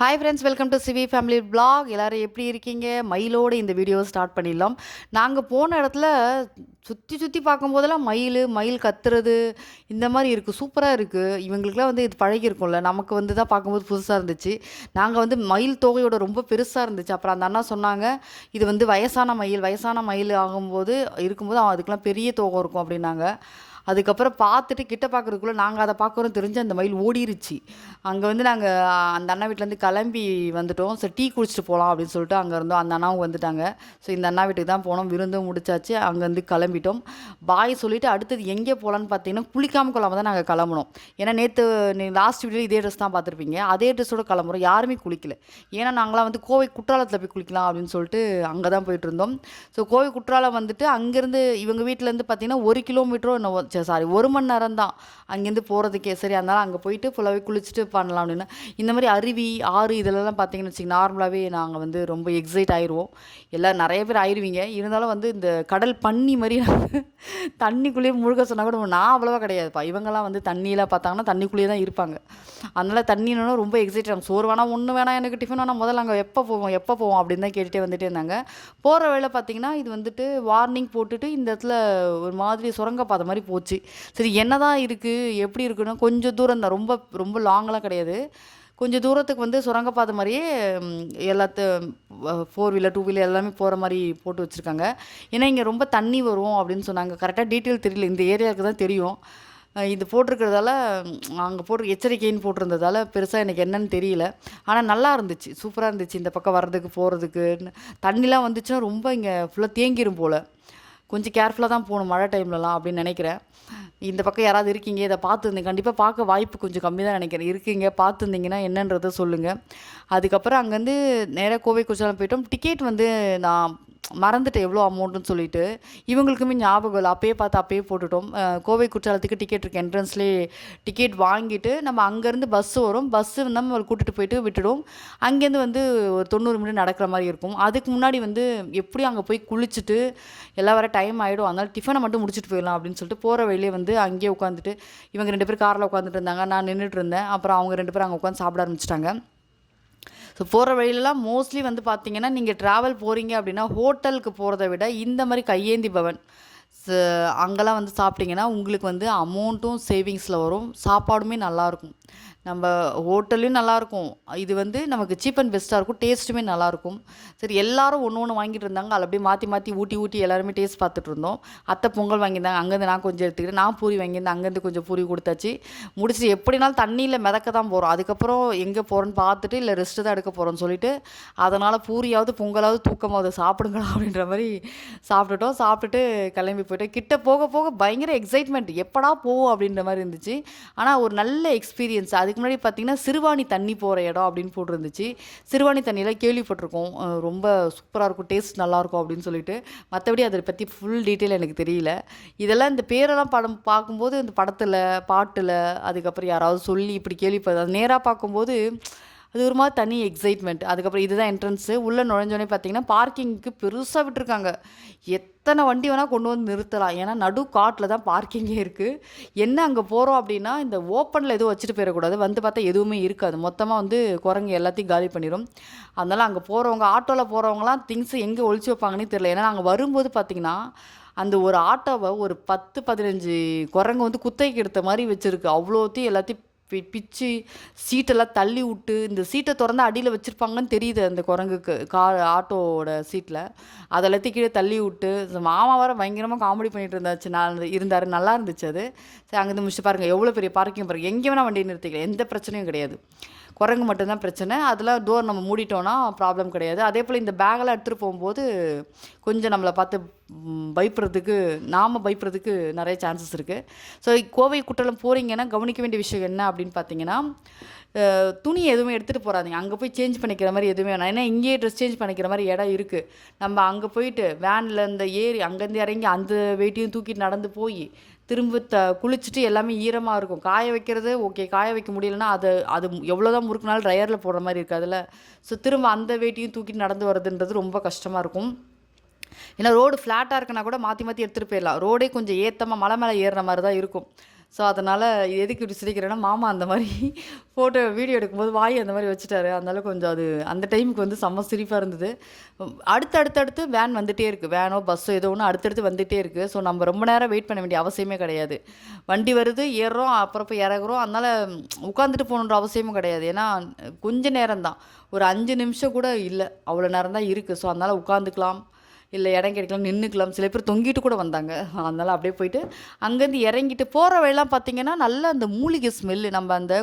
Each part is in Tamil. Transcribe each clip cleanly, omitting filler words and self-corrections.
Hi friends, welcome to CV family vlog. எல்லோரும் எப்படி இருக்கீங்க? மயிலோடு இந்த வீடியோவை ஸ்டார்ட் பண்ணிடலாம். நாங்கள் போன இடத்துல சுற்றி சுற்றி பார்க்கும்போதெல்லாம் மயில் கத்துறது இந்த மாதிரி இருக்குது. சூப்பராக இருக்குது. இவங்களுக்குலாம் வந்து இது பழகிருக்கும்ல, நமக்கு வந்து தான் பார்க்கும்போது புதுசாக இருந்துச்சு. நாங்கள் வந்து மயில் தொகையோட ரொம்ப பெருசாக இருந்துச்சு. அப்புறம் அந்த அண்ணா சொன்னாங்க, இது வந்து வயசான மயில் ஆகும்போது இருக்கும்போது அதுக்கெலாம் பெரிய தோகை இருக்கும் அப்படின்னாங்க. அதுக்கப்புறம் பார்த்துட்டு கிட்ட பார்க்குறதுக்குள்ளே நாங்கள் அதை பார்க்குறோம் தெரிஞ்சு அந்த மயில் ஓடிருச்சு. அங்கே வந்து நாங்கள் அந்த அண்ணா வீட்டிலேருந்து கிளம்பி வந்துட்டோம். சரி, டீ குடிச்சிட்டு போகலாம் அப்படின்னு சொல்லிட்டு அங்கே இருந்தோம். அந்த அண்ணாவும் வந்துட்டாங்க. ஸோ இந்த அண்ணா வீட்டுக்கு தான் போனோம். விருந்தும் முடிச்சாச்சு. அங்கேருந்து கிளம்பிட்டோம். பாய் சொல்லிவிட்டு அடுத்தது எங்கே போகலான்னு பார்த்தீங்கன்னா, குளிக்காமல் கொள்ளாமல் தான் நாங்கள் கிளம்புனோம். ஏன்னா நேற்று லாஸ்ட் வீடியோ இதே ட்ரெஸ் தான் பார்த்துருப்பீங்க. அதே ட்ரெஸ்ஸோடு கிளம்புறோம். யாருமே குளிக்கல. ஏன்னா நாங்களாம் வந்து கோவை குற்றாலத்தில் போய் குளிக்கலாம் அப்படின்னு சொல்லிட்டு அங்கே தான் போயிட்டு இருந்தோம். ஸோ கோவை குற்றாலம் வந்துட்டு அங்கேருந்து இவங்க வீட்டிலேருந்து பார்த்தீங்கன்னா 1 கிலோமீட்டரோ என்னவோ, சாரி 1 மணி நேரம் தான் அங்கேருந்து போகிறதுக்கே. சரி, அதனால் அங்கே போயிட்டு ஃபுல்லாகவே குளிச்சுட்டு பண்ணலாம் அப்படின்னு. இந்த மாதிரி அருவி, ஆறு இதிலலாம் பார்த்தீங்கன்னு வச்சுக்கோங்க, நார்மலாகவே நாங்கள் வந்து ரொம்ப எக்ஸைட் ஆயிடுவோம். எல்லாம் நிறைய பேர் ஆயிடுவீங்க. இருந்தாலும் வந்து இந்த கடல் பன்னி மாதிரி தண்ணிக்குள்ளேயே முழுக சொன்னால் கூட நான் அவ்வளோவா கிடையாதுப்பா. இவங்கெல்லாம் வந்து தண்ணியெலாம் பார்த்தாங்கன்னா தண்ணிக்குள்ளேயே தான் இருப்பாங்க. அதனால் தண்ணினா ரொம்ப எக்ஸைட் ஆகும். சோறு வேணாம், ஒன்று வேணாம், எனக்கு டிஃபன் வேணாம், முதல்ல அங்கே எப்போ போவோம் அப்படின்னு தான் கேட்டுகிட்டே வந்துட்டே இருந்தாங்க. போகிற வேளை பார்த்திங்கன்னா இது வந்துட்டு வார்னிங் போட்டுட்டு இந்த இடத்துல ஒரு மாதிரி சுரங்கப்பாதை மாதிரி போச்சு. சரி, என்ன தான் இருக்குது, எப்படி இருக்குன்னா கொஞ்சம் தூரம் தான், ரொம்ப ரொம்ப லாங்கெலாம் கிடையாது. கொஞ்சம் தூரத்துக்கு வந்து சுரங்கப்பாதை மாதிரியே ஃபோர் வீலர், டூ வீலர் எல்லாமே போகிற மாதிரி போட்டு வச்சுருக்காங்க. ஏன்னா இங்கே ரொம்ப தண்ணி வரும் அப்படின்னு சொன்னாங்க. கரெக்டாக டீட்டெயில் தெரியல, இந்த ஏரியாவுக்கு தான் தெரியும். இது போட்டிருக்கிறதால, அங்கே போட்டு எச்சரிக்கைன்னு போட்டிருந்ததால பெருசாக எனக்கு என்னன்னு தெரியல. ஆனால் நல்லா இருந்துச்சு, சூப்பராக இருந்துச்சு. இந்த பக்கம் வர்றதுக்கு போகிறதுக்கு தண்ணிலாம் வந்துச்சுன்னா ரொம்ப இங்கே ஃபுல்லாக தேங்கிரும் போல். கொஞ்சம் கேர்ஃபுல்லாக தான் போகணும் மழை டைம்லலாம் அப்படின்னு நினைக்கிறேன். இந்த பக்கம் யாராவது இருக்கீங்க, இதை பார்த்துருந்தீங்க, கண்டிப்பாக பார்க்க வாய்ப்பு கொஞ்சம் கம்மி தான் நினைக்கிறேன். இருக்கீங்க, பார்த்துருந்தீங்கன்னா என்னன்றதை சொல்லுங்கள். அதுக்கப்புறம் அங்கேருந்து நேராக கோவை குற்றாலம் போயிட்டோம். டிக்கெட் வந்து நான் மறந்துட்டேன் எவ்வளோ அமௌண்ட்டுன்னு சொல்லிட்டு. இவங்களுக்குமே ஞாபகம் இல்லை, அப்பயே பார்த்து அப்பயே போட்டுட்டோம். கோவை குற்றாலத்துக்கு டிக்கெட் இருக்குது, என்ட்ரன்ஸ்லேயே டிக்கெட் வாங்கிட்டு நம்ம அங்கேருந்து பஸ்ஸு வரும். பஸ்ஸு வந்து நம்ம கூட்டிகிட்டு போயிட்டு விட்டுடும். அங்கேருந்து வந்து ஒரு 90 மினிட் நடக்கிற மாதிரி இருக்கும். அதுக்கு முன்னாடி வந்து எப்படியும் அங்கே போய் குளிச்சுட்டு எல்லாம் வர டைம் ஆகிடும். அதனால் டிஃபனை மட்டும் முடிச்சுட்டு போயிடலாம் அப்படின்னு சொல்லிட்டு போகிற வழியிலே வந்து அங்கேயே உட்காந்துட்டு இவங்க 2 பேர் காரில் உட்காந்துட்டு இருந்தாங்க, நான் நின்றுட்டு இருந்தேன். அப்புறம் அவங்க 2 பேரும் அங்கே உட்காந்து சாப்பிட ஆரம்பிச்சிட்டாங்க. ஸோ போகிற வழியிலலாம் மோஸ்ட்லி வந்து பார்த்திங்கன்னா, நீங்கள் ட்ராவல் போகிறீங்க அப்படின்னா ஹோட்டலுக்கு போகிறத விட இந்த மாதிரி கையேந்தி பவன் அங்கெல்லாம் வந்து சாப்பிட்டிங்கன்னா உங்களுக்கு வந்து அமௌண்ட்டும் சேவிங்ஸில் வரும், சாப்பாடுமே நல்லாயிருக்கும். நம்ம ஹோட்டல்லையும் நல்லாயிருக்கும், இது வந்து நமக்கு சீப் அண்ட் பெஸ்ட்டாக இருக்கும், டேஸ்ட்டுமே நல்லாயிருக்கும். சரி, எல்லோரும் ஒன்று வாங்கிட்டு இருந்தாங்க. அதில் அப்படியே மாற்றி ஊட்டி எல்லாருமே டேஸ்ட் பார்த்துட்டு இருந்தோம். அத்தை பொங்கல் வாங்கியிருந்தாங்க, அங்கேருந்து நான் கொஞ்சம் எடுத்துக்கிட்டேன். நான் பூரி வாங்கியிருந்தேன், அங்கேருந்து கொஞ்சம் பூரி கொடுத்தாச்சு. முடிச்சுட்டு எப்படினாலும் தண்ணியில் மிதக்க தான் போகிறோம். அதுக்கப்புறம் எங்கே போகிறோன்னு பார்த்துட்டு இல்லை ரெஸ்ட்டு தான் எடுக்க போகிறோன்னு சொல்லிட்டு, அதனால் பூரியாவது பொங்கலாவது தூக்கமாவது சாப்பிடுங்களா அப்படின்ற மாதிரி சாப்பிட்டுட்டோம். சாப்பிட்டுட்டு கிளம்பி போயிட்டோம். கிட்ட போக போக பயங்கர எக்ஸைட்மெண்ட், எப்படா போவோம் அப்படின்ற மாதிரி இருந்துச்சு. ஆனால் ஒரு நல்ல எக்ஸ்பீரியன்ஸ். அதுக்கு முன்னாடி பார்த்திங்கன்னா சிறுவாணி தண்ணி போகிற இடம் அப்படின்னு போட்டிருந்துச்சு. சிறுவாணி தண்ணியெலாம் கேள்விப்பட்டிருக்கோம், ரொம்ப சூப்பராக இருக்கும், டேஸ்ட் நல்லாயிருக்கும் அப்படின்னு சொல்லிட்டு. மற்றபடி அதை பற்றி ஃபுல் டீட்டெயில் எனக்கு தெரியல. இதெல்லாம் இந்த பேரெல்லாம் படம் பார்க்கும்போது இந்த படத்தில் பாட்டில் அதுக்கப்புறம் யாராவது சொல்லி இப்படி கேள்விப்படாது, நேராக பார்க்கும்போது அது ஒரு மாதிரி தனி எக்ஸைட்மெண்ட். அதுக்கப்புறம் இதுதான் என்ட்ரன்ஸு. உள்ளே நுழைஞ்சோடனே பார்த்தீங்கன்னா பார்க்கிங்க்கு பெருசாக விட்டுருக்காங்க. எத்தனை வண்டி வேணால் கொண்டு வந்து நிறுத்தலாம், ஏன்னா நடு காட்டில் தான் பார்க்கிங்கே இருக்குது. என்ன அங்கே போகிறோம் அப்படின்னா இந்த ஓப்பனில் எதுவும் வச்சுட்டு போயிடக்கூடாது. வந்து பார்த்தா எதுவுமே இருக்காது, மொத்தமாக வந்து குரங்கு எல்லாத்தையும் காலி பண்ணிடும். அதனால் அங்கே போகிறவங்க, ஆட்டோவில் போகிறவங்களாம் திங்ஸ் எங்கே ஒழிச்சு வைப்பாங்கன்னே தெரியல. ஏன்னா நாங்கள் வரும்போது பார்த்திங்கன்னா அந்த ஒரு ஆட்டோவை ஒரு 10-15 குரங்கு வந்து குத்தைக்கு எடுத்த மாதிரி வச்சுருக்கு. அவ்வளோத்தையும் எல்லாத்தையும் பிச்சு சீட்டெல்லாம் தள்ளி விட்டு, இந்த சீட்டை திறந்து அடியில் வச்சுருப்பாங்கன்னு தெரியுது அந்த குரங்குக்கு, ஆட்டோவோட சீட்டில் அதெல்லாத்தையும் கீழே தள்ளி விட்டு. மாமா வர பயங்கரமாக காமெடி பண்ணிட்டு இருந்தார், நல்லா இருந்துச்சு அது. சரி, அங்கேருந்து முடிச்சு பாருங்கள் எவ்வளோ பெரிய பார்க்கிங் பாருங்கள், எங்கே வேணால் வண்டி நிறுத்திக்கலாம், எந்த பிரச்சனையும் கிடையாது. குரங்கு மட்டும்தான் பிரச்சனை, அதெல்லாம் டோர் நம்ம மூடிட்டோன்னா ப்ராப்ளம் கிடையாது. அதே போல் இந்த பேக்கெல்லாம் எடுத்துகிட்டு போகும்போது கொஞ்சம் நம்மளை பார்த்து பயப்படுறதுக்கு நிறைய சான்சஸ் இருக்குது. ஸோ கோவை குற்றாலம் போகிறீங்கன்னா கவனிக்க வேண்டிய விஷயம் என்ன அப்படின்னு பார்த்தீங்கன்னா, துணி எதுவுமே எடுத்துகிட்டு போகாதீங்க. அங்கே போய் சேஞ்ச் பண்ணிக்கிற மாதிரி எதுவுமே வேணாம். ஏன்னா இங்கேயே ட்ரெஸ் சேஞ்ச் பண்ணிக்கிற மாதிரி இடம் இருக்குது. நம்ம அங்கே போயிட்டு வேனில் இந்த ஏறி அங்கேருந்து இறங்கி அந்த வெயிட்டையும் தூக்கிட்டு நடந்து போய் திரும்ப குளிச்சுட்டு எல்லாமே ஈரமாக இருக்கும். காய வைக்கிறது ஓகே, காய வைக்க முடியலன்னா அது எவ்வளோ தான் முறுக்குனாலும் ட்ரையரில் போடுற மாதிரி இருக்காதுல்ல. ஸோ திரும்ப அந்த வெயிட்டையும் தூக்கிட்டு நடந்து வரதுன்றது ரொம்ப கஷ்டமாக இருக்கும். ஏன்னா ரோடு ஃப்ளாட்டாக இருக்குன்னா கூட மாற்றி எடுத்துகிட்டு போயிடலாம். ரோடே கொஞ்சம் ஏற்றமாக மலை மேலே ஏறுற மாதிரி தான் இருக்கும். ஸோ அதனால் எதுக்கு இப்படி சிரிக்கிறேன்னா, மாமா அந்த மாதிரி ஃபோட்டோ வீடியோ எடுக்கும்போது வாய் அந்த மாதிரி வச்சுட்டாரு. அதனால கொஞ்சம் அது அந்த டைமுக்கு வந்து செம்ம சிரிப்பாக இருந்தது. அடுத்தடுத்து வேன் வந்துகிட்டே இருக்குது. வேனோ பஸ்ஸோ ஏதோ ஒன்று அடுத்தடுத்து வந்துகிட்டே இருக்குது. ஸோ நம்ம ரொம்ப நேரம் வெயிட் பண்ண வேண்டிய அவசியமே கிடையாது. வண்டி வருது, ஏறுறோம், அப்புறம் போய் இறங்குறோம். அதனால் உட்காந்துட்டு போகணுன்ற அவசியமும் கிடையாது. ஏன்னா கொஞ்ச நேரம் தான், ஒரு 5 நிமிஷம் கூட இல்லை, அவ்வளோ நேரம் தான் இருக்குது. ஸோ அதனால் உட்காந்துக்கலாம், இல்லை இடம் கிடைக்கலாம், நின்றுக்கலாம். சில பேர் தொங்கிட்டு கூட வந்தாங்க. அதனால் அப்படியே போயிட்டு அங்கேருந்து இறங்கிட்டு போகிற வழிலாம் பார்த்திங்கன்னா நல்ல அந்த மூலிகை ஸ்மெல்லு. நம்ம அந்த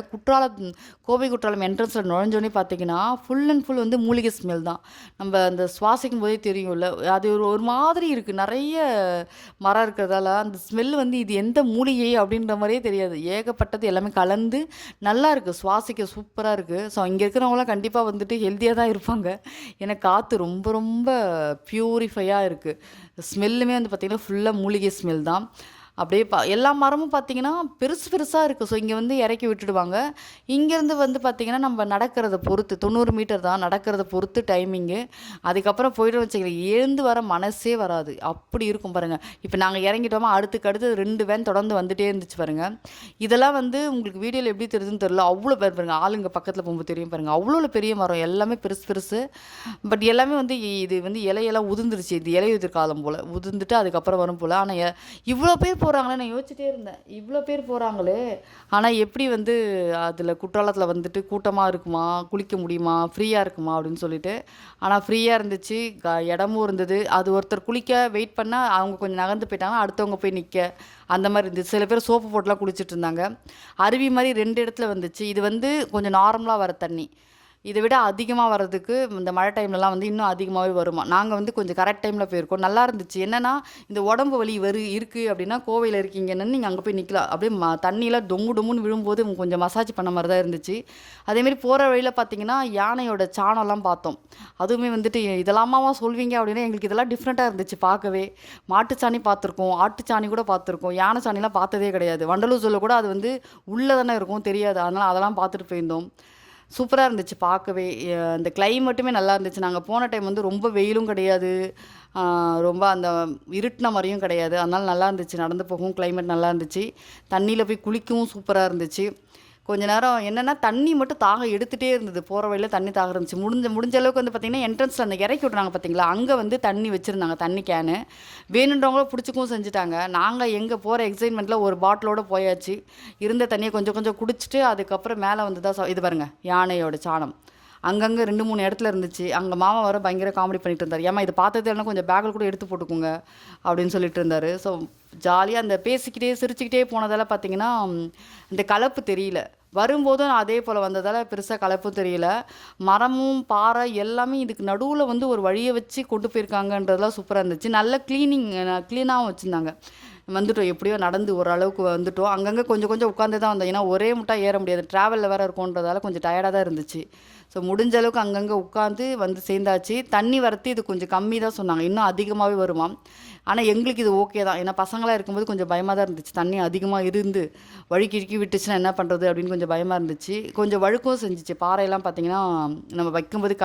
கோவை குற்றாலம் என்ட்ரன்ஸில் நுழைஞ்சோடனே பார்த்திங்கன்னா ஃபுல் அண்ட் ஃபுல் வந்து மூலிகை ஸ்மெல் தான். நம்ம அந்த சுவாசிக்கும் போதே தெரியும்ல, அது ஒரு மாதிரி இருக்குது. நிறைய மரம் இருக்கிறதால அந்த ஸ்மெல் வந்து இது எந்த மூலிகை அப்படின்ற மாதிரியே தெரியாது. ஏகப்பட்டது எல்லாமே கலந்து நல்லா இருக்குது, சுவாசிக்க சூப்பராக இருக்குது. ஸோ இங்கே இருக்கிறவங்களாம் கண்டிப்பாக வந்துட்டு ஹெல்த்தியாக தான் இருப்பாங்க. ஏன்னா காற்று ரொம்ப ரொம்ப பியூரிஃபையாக இருக்குது. ஸ்மெல்லுமே வந்து பார்த்திங்கன்னா ஃபுல்லாக மூலிகை ஸ்மெல் தான். அப்படியே எல்லா மரமும் பார்த்திங்கன்னா பெருசு பெருசாக இருக்குது. ஸோ இங்கே வந்து இறக்கி விட்டுடுவாங்க. இங்கேருந்து வந்து பார்த்திங்கன்னா நம்ம நடக்கிறத பொறுத்து 90 மீட்டர் தான், நடக்கிறத பொறுத்து டைமிங்கு. அதுக்கப்புறம் போய்ட்டு வச்சுக்கலாம், எழுந்து வர மனசே வராது, அப்படி இருக்கும் பாருங்கள். இப்போ நாங்கள் இறங்கிட்டோமா, அடுத்து 2 வேன் தொடர்ந்து வந்துகிட்டே இருந்துச்சு பாருங்கள். இதெல்லாம் வந்து உங்களுக்கு வீடியோவில் எப்படி தெரியுதுன்னு தெரியல, அவ்வளோ பேர் பாருங்கள், ஆளுங்க பக்கத்தில் போகும்போது தெரியும் பாருங்கள், அவ்வளோ பெரிய மரம், எல்லாமே பெருசு பெருசு. பட் எல்லாமே வந்து இது வந்து இலையெல்லாம் உதிர்ந்துருச்சு, இது இலையுதிர் காலம் போல் உதிர்ந்துட்டு அதுக்கப்புறம் வரும் போல். ஆனால் இவ்வளோ பேர் போகிறாங்களே, நான் யோசிச்சுட்டே இருந்தேன், இவ்வளோ பேர் போகிறாங்களே, ஆனால் எப்படி வந்து அதில் குற்றாலத்தில் வந்துட்டு கூட்டமாக இருக்குமா, குளிக்க முடியுமா, ஃப்ரீயாக இருக்குமா அப்படின்னு சொல்லிட்டு. ஆனால் ஃப்ரீயாக இருந்துச்சு, இடமும் இருந்தது. அது ஒருத்தர் குளிக்க வெயிட் பண்ணால் அவங்க கொஞ்சம் நகர்ந்து போயிட்டாங்கன்னா அடுத்தவங்க போய் நிற்க அந்த மாதிரி இருந்துச்சு. சில பேர் சோப்பு போட்டுலாம் குளிச்சுட்டு இருந்தாங்க. அருவி மாதிரி 2 இடத்துல வந்துச்சு. இது வந்து கொஞ்சம் நார்மலாக வர தண்ணி, இதை விட அதிகமாக வர்றதுக்கு இந்த மழை டைம்லலாம் வந்து இன்னும் அதிகமாகவே வருமா. நாங்கள் வந்து கொஞ்சம் கரெக்ட் டைமில் போயிருக்கோம், நல்லா இருந்துச்சு. என்னென்னா இந்த உடம்பு வலி இருக்குது அப்படின்னா கோவையில் இருக்கீங்கன்னு நீங்கள் அங்கே போய் நிற்கலாம். அப்படியே தண்ணியெலாம் டொம்முன்னு விழும்போது கொஞ்சம் மசாஜ் பண்ண மாதிரி தான் இருந்துச்சு. அதேமாரி போகிற வழியில் பார்த்தீங்கன்னா யானையோட சாணம்லாம் பார்த்தோம். அதுவுமே வந்துட்டு இதெல்லாமாவா சொல்வீங்க அப்படின்னா எங்களுக்கு இதெல்லாம் டிஃப்ரெண்ட்டாக இருந்துச்சு பார்க்கவே. மாட்டுச்சாணி பார்த்துருக்கோம், ஆட்டுச்சாணி கூட பார்த்துருக்கோம், யானை சாணிலாம் பார்த்ததே கிடையாது. வண்டலூர் சொல்ல கூட அது வந்து உள்ளே தானே இருக்கும், தெரியாது. அதனால் அதெல்லாம் பார்த்துட்டு போயிருந்தோம். சூப்பராக இருந்துச்சு பார்க்கவே. அந்த கிளைமேட்டுமே நல்லா இருந்துச்சு. நாங்கள் போன டைம் வந்து ரொம்ப வெயிலும் கிடையாது, ரொம்ப அந்த இருட்டின மாதிரியும் கிடையாது. அதனால் நல்லா இருந்துச்சு, நடந்து போகவும் கிளைமேட் நல்லா இருந்துச்சு. தண்ணியில் போய் குளிக்கவும் சூப்பராக இருந்துச்சு. கொஞ்ச நேரம் என்னென்னா தண்ணி மட்டும் தாகம் எடுத்துகிட்டே இருந்தது, போகிற வழியில் தண்ணி தாகம் இருந்துச்சு. முடிஞ்ச அளவுக்கு வந்து பார்த்திங்கன்னா என்ட்ரன்ஸில் அந்த இறக்கி விட்றாங்க பார்த்தீங்களா, அங்கே வந்து தண்ணி வச்சுருந்தாங்க, தண்ணி கேனு. வேணுன்றவங்களும் பிடிச்சிக்கவும் செஞ்சுட்டாங்க. நாங்கள் எங்கே போகிற எக்ஸைட்மெண்ட்டில் ஒரு பாட்டிலோடு போயாச்சு. இருந்த தண்ணியை கொஞ்சம் கொஞ்சம் குடிச்சிட்டு அதுக்கப்புறம் மேலே வந்து தான் இது பாருங்கள் யானையோட சாணம் அங்கங்கே 2-3 இடத்துல இருந்துச்சு. அங்கே மாமா வர பயங்கர காமெடி பண்ணிட்டு இருந்தார். ஏமா இது பார்த்தது இல்லைனா கொஞ்சம் பேக்கில் கூட எடுத்து போட்டுக்கோங்க அப்படின்னு சொல்லிட்டு இருந்தார். ஸோ ஜாலியாக அந்த பேசிக்கிட்டே சிரிச்சுக்கிட்டே போனதால் பார்த்திங்கன்னா இந்த கலப்பு தெரியல. வரும்போதும் அதே போல் வந்ததால் பெருசாக கலப்பும் தெரியல. மரமும் பாறை எல்லாமே இதுக்கு நடுவில் வந்து ஒரு வழியை வச்சு கொண்டு போயிருக்காங்கன்றதெல்லாம் சூப்பராக இருந்துச்சு. நல்ல க்ளீனாகவும் வச்சுருந்தாங்க. வந்துட்டோம், எப்படியோ நடந்து ஓரளவுக்கு வந்துட்டோம். அங்கங்கே கொஞ்சம் கொஞ்சம் உட்காந்து தான் வந்தோம், ஏன்னா ஒரே முட்டா ஏற முடியாது, ட்ராவலில் வேறு இருக்கும்ன்றதால கொஞ்சம் டயர்டாக தான் இருந்துச்சு. ஸோ முடிஞ்ச அளவுக்கு அங்கங்கே உட்காந்து வந்து சேர்ந்தாச்சு. தண்ணி வரத்து இது கொஞ்சம் கம்மி தான் சொன்னாங்க, இன்னும் அதிகமாகவே வருமா. ஆனால் எங்களுக்கு இது ஓகே தான், ஏன்னா பசங்களாக இருக்கும்போது கொஞ்சம் பயமாக தான் இருந்துச்சு. தண்ணி அதிகமாக இருந்து வழுக்கி விட்டுச்சுன்னா என்ன பண்ணுறது அப்படின்னு கொஞ்சம் பயமாக இருந்துச்சு. கொஞ்சம் வழுக்கவும் செஞ்சிச்சு. பாறையெல்லாம் பார்த்திங்கன்னா நம்ம வைக்கும்போது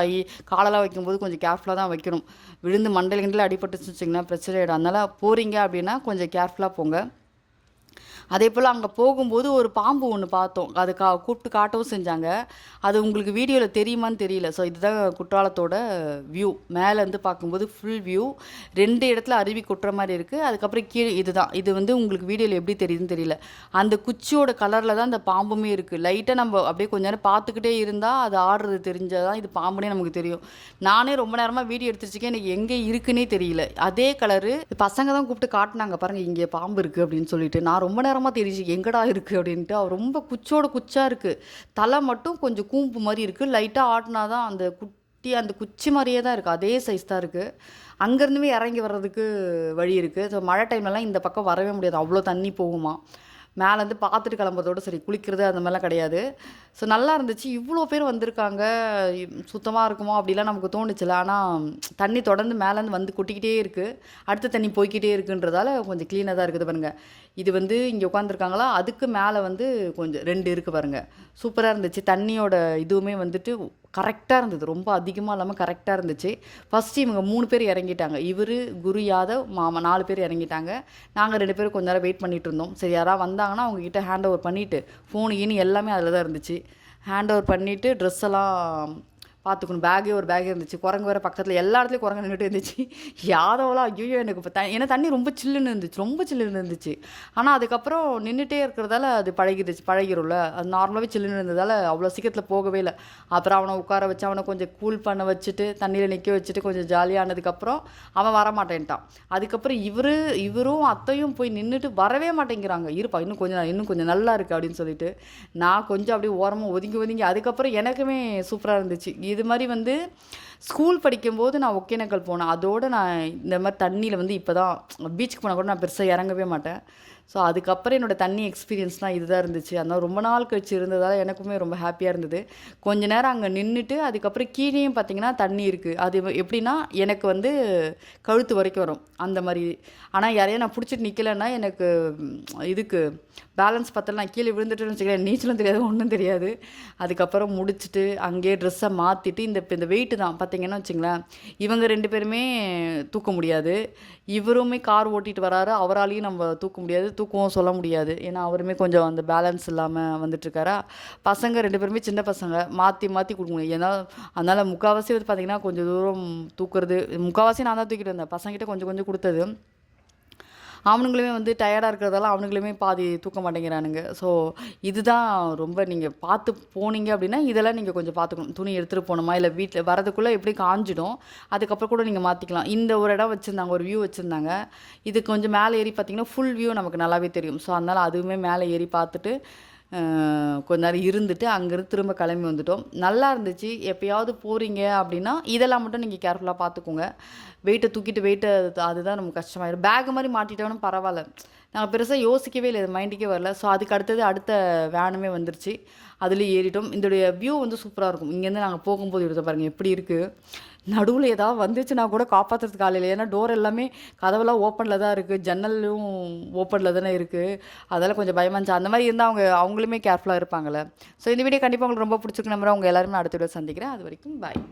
காலெல்லாம் வைக்கும்போது கொஞ்சம் கேர்ஃபுல்லாக தான் வைக்கணும். விழுந்து மண்டல் அடிபட்டுச்சு வச்சிங்கன்னா பிரச்சனை ஆகிடும். அதனால் போகிறீங்க அப்படின்னா கொஞ்சம் கேர்ஃபுல்லாக போங்க. அதே போல் அங்கே போகும்போது ஒரு பாம்பு ஒன்று பார்த்தோம், அது கூப்பிட்டு காட்டவும் செஞ்சாங்க. அது உங்களுக்கு வீடியோவில் தெரியுமான்னு தெரியல. ஸோ இதுதான் குற்றாலத்தோட வியூ. மேலேருந்து பார்க்கும்போது ஃபுல் வியூ. 2 இடத்துல அருவி கொட்டுற மாதிரி இருக்குது. அதுக்கப்புறம் கீழே இது வந்து உங்களுக்கு வீடியோவில் எப்படி தெரியுதுன்னு தெரியல. அந்த குச்சியோட கலரில் தான் அந்த பாம்புமே இருக்குது. லைட்டாக நம்ம அப்படியே கொஞ்ச நேரம் பார்த்துக்கிட்டே இருந்தால் அது ஆடுறது தெரிஞ்சால் தான் இது பாம்புனே நமக்கு தெரியும். நானே ரொம்ப நேரமாக வீடியோ எடுத்துருச்சுக்கேன், எனக்கு எங்கே இருக்குன்னே தெரியல. அதே கலரு பசங்க தான் கூப்பிட்டு காட்டினாங்க, பாருங்கள் இங்கே பாம்பு இருக்குது அப்படின்னு சொல்லிட்டு. நான் ரொம்ப நேரமாக தெரிஞ்சு எங்கடா இருக்குது அப்படின்ட்டு. அவர் ரொம்ப குச்சாக இருக்குது, தலை மட்டும் கொஞ்சம் கூம்பு மாதிரி இருக்குது. லைட்டாக ஆட்டினா தான் அந்த குச்சி மாதிரியே தான் இருக்குது, அதே சைஸ் தான் இருக்குது. அங்கேருந்துமே இறங்கி வர்றதுக்கு வழி இருக்குது. ஸோ மழை டைம்லலாம் இந்த பக்கம் வரவே முடியாது, அவ்வளோ தண்ணி போகுமா. மேலேருந்து பார்த்துட்டு கிளம்புறதோடு சரி, குளிக்கிறது அந்த மாதிரிலாம் கிடையாது. ஸோ நல்லா இருந்துச்சு. இவ்வளோ பேர் வந்திருக்காங்க, சுத்தமாக இருக்குமோ அப்படிலாம் நமக்கு தோணுச்சுல. ஆனால் தண்ணி தொடர்ந்து மேலேருந்து வந்து கொட்டிக்கிட்டே இருக்குது, அடுத்த தண்ணி போய்கிட்டே இருக்குன்றதால கொஞ்சம் க்ளீனாக தான் இருக்குது பாருங்கள். இது வந்து இங்கே உட்காந்துருக்காங்களா, அதுக்கு மேலே வந்து கொஞ்சம் 2 இருக்குது பாருங்கள். சூப்பராக இருந்துச்சு. தண்ணியோட இதுவுமே வந்துட்டு கரெக்டாக இருந்தது. ரொம்ப அதிகமாக இல்லாமல் கரெக்டாக இருந்துச்சு. ஃபஸ்ட்டு இவங்க 3 பேர் இறங்கிட்டாங்க. இவர், குரு யாதவ், மாமா 4 பேர் இறங்கிட்டாங்க. நாங்கள் 2 பேரும் கொஞ்ச நேரம் வெயிட் பண்ணிட்டு இருந்தோம். சரி யாராவது வந்தாங்கன்னா அவங்கக்கிட்ட ஹேண்ட் ஓவர் பண்ணிவிட்டு ஃபோனு கீனு எல்லாமே அதில் தான் இருந்துச்சு. ஹேண்ட் ஓவர் பண்ணிவிட்டு ட்ரெஸ் எல்லாம் பார்த்துக்கணும். ஒரு பேக்கே இருந்துச்சு. குரங்கு வேறு பக்கத்தில் எல்லா இடத்துலையும் குரங்கு நின்றுட்டு இருந்துச்சு. யாதவெல்லாம் ஐயோ எனக்கு இப்போ ஏன்னா தண்ணி ரொம்ப சில்லுன்னு இருந்துச்சு, ரொம்ப சில்லுன்னு இருந்துச்சு. ஆனால் அதுக்கப்புறம் நின்றுட்டே இருக்கிறதால அது பழகிரும்ல. அது நார்மலாகவே சில்லுன்னு இருந்ததால் அவ்வளோ சீக்கிரத்தில் போகவே இல்லை. அப்புறம் அவனை உட்கார வச்சு அவனை கொஞ்சம் கூல் பண்ண வச்சுட்டு தண்ணியில் நிற்க வச்சுட்டு கொஞ்சம் ஜாலியானதுக்கப்புறம் அவன் வரமாட்டேன்ட்டான். அதுக்கப்புறம் இவரும் அத்தையும் போய் நின்றுட்டு வரவே மாட்டேங்கிறாங்க. இருப்பா இன்னும் கொஞ்சம் நல்லா இருக்குது அப்படின்னு சொல்லிட்டு நான் கொஞ்சம் அப்படியே ஓரமாக ஒதுங்கி அதுக்கப்புறம் எனக்குமே சூப்பராக இருந்துச்சு. இது மாதிரி வந்து ஸ்கூல் படிக்கும்போது நான் ஒகேனக்கல் போனேன். அதோடு நான் இந்த மாதிரி தண்ணியில் வந்து இப்போ தான் பீச்சுக்கு போனால் கூட நான் பெருசாக இறங்கவே மாட்டேன். ஸோ அதுக்கப்புறம் என்னோடய தண்ணி எக்ஸ்பீரியன்ஸ்னால் இதுதான் இருந்துச்சு. அதனால் ரொம்ப நாள் கழிச்சு இருந்ததால் எனக்குமே ரொம்ப ஹாப்பியாக இருந்தது. கொஞ்ச நேரம் அங்கே நின்றுட்டு அதுக்கப்புறம் கீழேயும் பார்த்திங்கன்னா தண்ணி இருக்குது. அது எப்படின்னா எனக்கு வந்து கழுத்து வரைக்கும் வரும் அந்த மாதிரி. ஆனால் யாரையும் நான் பிடிச்சிட்டு நிற்கலைன்னா எனக்கு இதுக்கு பேலன்ஸ் பத்தல, நான் கீழே விழுந்துட்டுன்னு வச்சுக்கிறேன். நீச்சலும் தெரியாது, ஒன்றும் தெரியாது. அதுக்கப்புறம் முடிச்சுட்டு அங்கேயே ட்ரெஸ்ஸை மாற்றிட்டு இந்த வெயிட்டு தான் பார்த்திங்கன்னா வச்சுங்களேன், இவங்க 2 பேருமே தூக்க முடியாது. இவருமே கார் ஓட்டிகிட்டு வராரு, அவராலையும் நம்ம தூக்க முடியாது, தூக்கவும் சொல்ல முடியாது. ஏன்னா அவருமே கொஞ்சம் அந்த பேலன்ஸ் இல்லாமல் வந்துட்டுருக்காரா. பசங்க 2 பேருமே சின்ன பசங்க, மாற்றி கொடுக்க முடியும். ஏன்னா அதனால் முக்கால்வாசி வந்து பார்த்திங்கன்னா கொஞ்சம் தூரம் தூக்குறது, முக்கால்வாசி நான் தான் தூக்கிட்டு வந்தேன். பசங்கிட்ட கொஞ்சம் கொடுத்தது. அவனுங்களுமே வந்து டயர்டாக இருக்கிறதால அவனுங்களுமே பாதி தூக்க மாட்டேங்கிறானுங்க. ஸோ இதுதான் ரொம்ப நீங்கள் பார்த்து போனீங்க அப்படின்னா இதெல்லாம் நீங்கள் கொஞ்சம் பார்த்துக்கணும். துணி எடுத்துகிட்டு போகணுமா, இல்லை வீட்டில் வரதுக்குள்ளே எப்படி காஞ்சிடும், அதுக்கப்புறம் கூட நீங்கள் மாற்றிக்கலாம். இந்த ஒரு இடம் வச்சுருந்தாங்க, ஒரு வியூ வச்சுருந்தாங்க. இது கொஞ்சம் மேலே ஏறி பார்த்திங்கன்னா ஃபுல் வியூ நமக்கு நல்லாவே தெரியும். ஸோ அதனால் அதுவுமே மேலே ஏறி பார்த்துட்டு கொஞ்ச நேரம் இருந்துட்டு அங்கேருந்து திரும்ப கிளம்பி வந்துட்டோம். நல்லா இருந்துச்சு. எப்போயாவது போகிறீங்க அப்படின்னா இதெல்லாம் மட்டும் நீங்கள் கேர்ஃபுல்லாக பார்த்துக்கோங்க. வெயிட்டை அதுதான் நமக்கு கஷ்டமாயிடும். பேக் மாதிரி மாட்டிட்டோன்னு பரவாயில்ல, நாங்கள் பெருசாக யோசிக்கவே இல்லை, இது மைண்டுக்கே வரல. ஸோ அதுக்கு அடுத்த வேனுமே வந்துருச்சு, அதுலேயும் ஏறிட்டோம். இதோடைய வியூ வந்து சூப்பராக இருக்கும். இங்கேருந்து நாங்கள் போகும்போது எடுத்து பாருங்கள் எப்படி இருக்குது. நடுவில் ஏதாவது வந்துச்சுன்னா கூட காப்பாற்றுறதுக்கு ஆள் இல்லை. ஏன்னா டோர் எல்லாமே கதவெல்லாம் ஓப்பனில் தான் இருக்குது, ஜன்னலும் ஓப்பனில் தானே இருக்குது. அதெல்லாம் கொஞ்சம் பயமாக இருந்துச்சு. அந்த மாதிரி இருந்தால் அவங்களுமே கேர்ஃபுல்லாக இருப்பாங்கள்ல. ஸோ இந்த வீடியோ கண்டிப்பாக உங்களுக்கு ரொம்ப பிடிச்சிருக்கு. நம்புறேன். அவங்க எல்லாருமே அடுத்த வீடியோ சந்திக்கிறேன். அது வரைக்கும் பாய்.